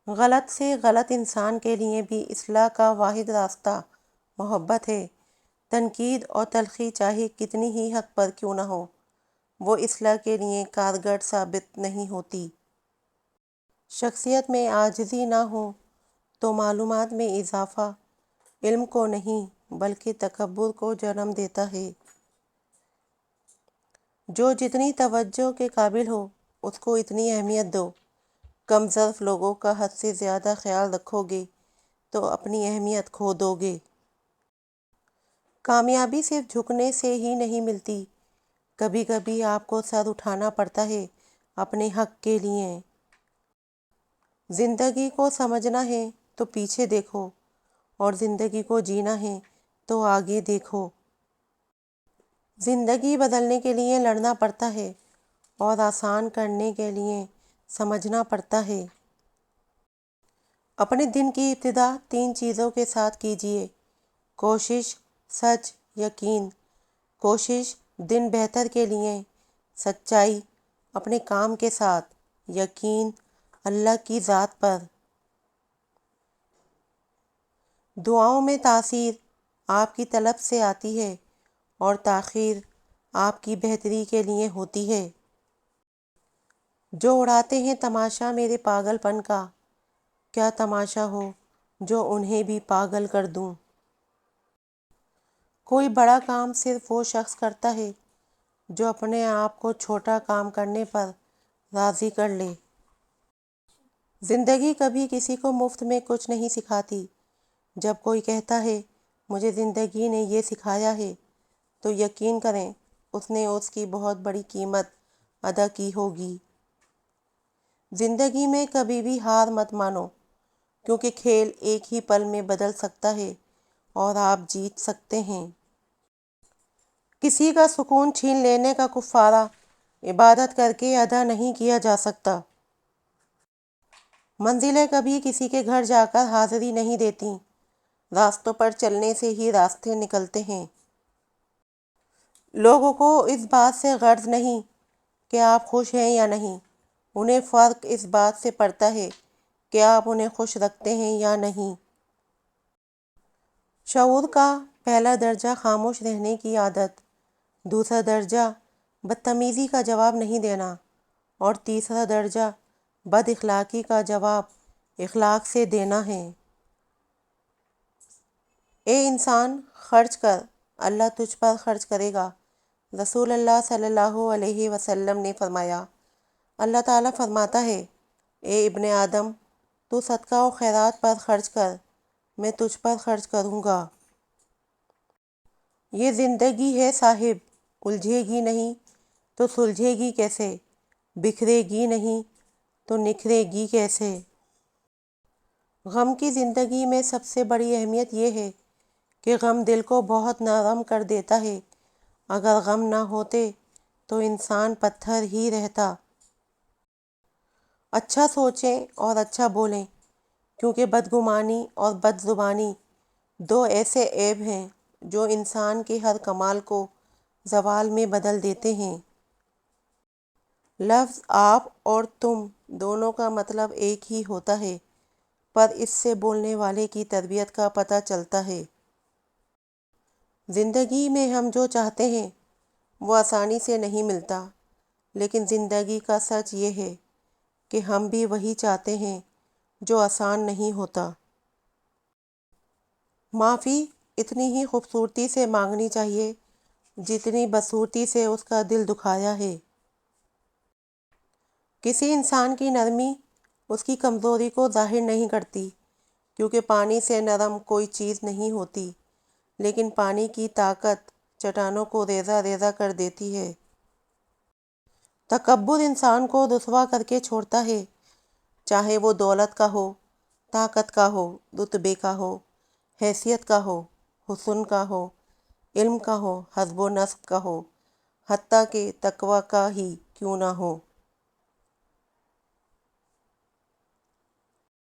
غلط سے غلط انسان کے لیے بھی اصلاح کا واحد راستہ محبت ہے۔ تنقید اور تلخی چاہے کتنی ہی حد پر کیوں نہ ہو، وہ اصلاح کے لیے کارگر ثابت نہیں ہوتی۔ شخصیت میں عاجزی نہ ہو تو معلومات میں اضافہ علم کو نہیں بلکہ تکبر کو جنم دیتا ہے۔ جو جتنی توجہ کے قابل ہو اس کو اتنی اہمیت دو۔ کم ظرف لوگوں کا حد سے زیادہ خیال رکھو گے تو اپنی اہمیت کھو دو گے۔ کامیابی صرف جھکنے سے ہی نہیں ملتی، کبھی کبھی آپ کو سر اٹھانا پڑتا ہے اپنے حق کے لیے۔ زندگی کو سمجھنا ہے تو پیچھے دیکھو، اور زندگی کو جینا ہے تو آگے دیکھو۔ زندگی بدلنے کے لیے لڑنا پڑتا ہے اور آسان کرنے کے لیے سمجھنا پڑتا ہے۔ اپنے دن کی ابتدا 3 چیزوں کے ساتھ کیجیے: کوشش، سچ، یقین۔ کوشش دن بہتر کے لیے، سچائی اپنے کام کے ساتھ، یقین اللہ کی ذات پر۔ دعاؤں میں تاثیر آپ کی طلب سے آتی ہے اور تاخیر آپ کی بہتری کے لیے ہوتی ہے۔ جو اڑاتے ہیں تماشا میرے پاگل پن کا، کیا تماشا ہو جو انہیں بھی پاگل کر دوں۔ کوئی بڑا کام صرف وہ شخص کرتا ہے جو اپنے آپ کو چھوٹا کام کرنے پر راضی کر لے۔ زندگی کبھی کسی کو مفت میں کچھ نہیں سکھاتی۔ جب کوئی کہتا ہے مجھے زندگی نے یہ سکھایا ہے، تو یقین کریں اس نے اس کی بہت بڑی قیمت ادا کی ہوگی۔ زندگی میں کبھی بھی ہار مت مانو، کیونکہ کھیل ایک ہی پل میں بدل سکتا ہے اور آپ جیت سکتے ہیں۔ کسی کا سکون چھین لینے کا کفارہ عبادت کر کے ادا نہیں کیا جا سکتا۔ منزلیں کبھی کسی کے گھر جا کر حاضری نہیں دیتیں، راستوں پر چلنے سے ہی راستے نکلتے ہیں۔ لوگوں کو اس بات سے غرض نہیں کہ آپ خوش ہیں یا نہیں، انہیں فرق اس بات سے پڑتا ہے کہ آپ انہیں خوش رکھتے ہیں یا نہیں۔ شعور کا پہلا درجہ خاموش رہنے کی عادت، دوسرا درجہ بدتمیزی کا جواب نہیں دینا، اور تیسرا درجہ بد اخلاقی کا جواب اخلاق سے دینا ہے۔ اے انسان، خرچ کر، اللہ تجھ پر خرچ کرے گا۔ رسول اللہ صلی اللہ علیہ وسلم نے فرمایا۔ اللہ تعالیٰ فرماتا ہے، اے ابن آدم، تو صدقہ و خیرات پر خرچ کر، میں تجھ پر خرچ کروں گا۔ یہ زندگی ہے صاحب، الجھے گی نہیں تو سلجھے گی کیسے، بکھرے گی نہیں تو نکھرے گی کیسے۔ غم کی زندگی میں سب سے بڑی اہمیت یہ ہے کہ غم دل کو بہت نرم کر دیتا ہے۔ اگر غم نہ ہوتے تو انسان پتھر ہی رہتا۔ اچھا سوچیں اور اچھا بولیں، کیونکہ بدگمانی اور بد زبانی 2 ایسے عیب ہیں جو انسان کے ہر کمال کو زوال میں بدل دیتے ہیں۔ لفظ آپ اور تم دونوں کا مطلب ایک ہی ہوتا ہے، پر اس سے بولنے والے کی تربیت کا پتہ چلتا ہے۔ زندگی میں ہم جو چاہتے ہیں وہ آسانی سے نہیں ملتا، لیکن زندگی کا سچ یہ ہے کہ ہم بھی وہی چاہتے ہیں جو آسان نہیں ہوتا۔ معافی اتنی ہی خوبصورتی سے مانگنی چاہیے جتنی بدصورتی سے اس کا دل دکھایا ہے۔ کسی انسان کی نرمی اس کی کمزوری کو ظاہر نہیں کرتی، کیونکہ پانی سے نرم کوئی چیز نہیں ہوتی، لیکن پانی کی طاقت چٹانوں کو ریزہ ریزہ کر دیتی ہے۔ تکبر انسان کو رسوا کر کے چھوڑتا ہے، چاہے وہ دولت کا ہو، طاقت کا ہو، رتبے کا ہو، حیثیت کا ہو، حسن کا ہو، علم کا ہو، حسب و نسب کا ہو، حتیٰ کہ تقویٰ کا ہی کیوں نہ ہو۔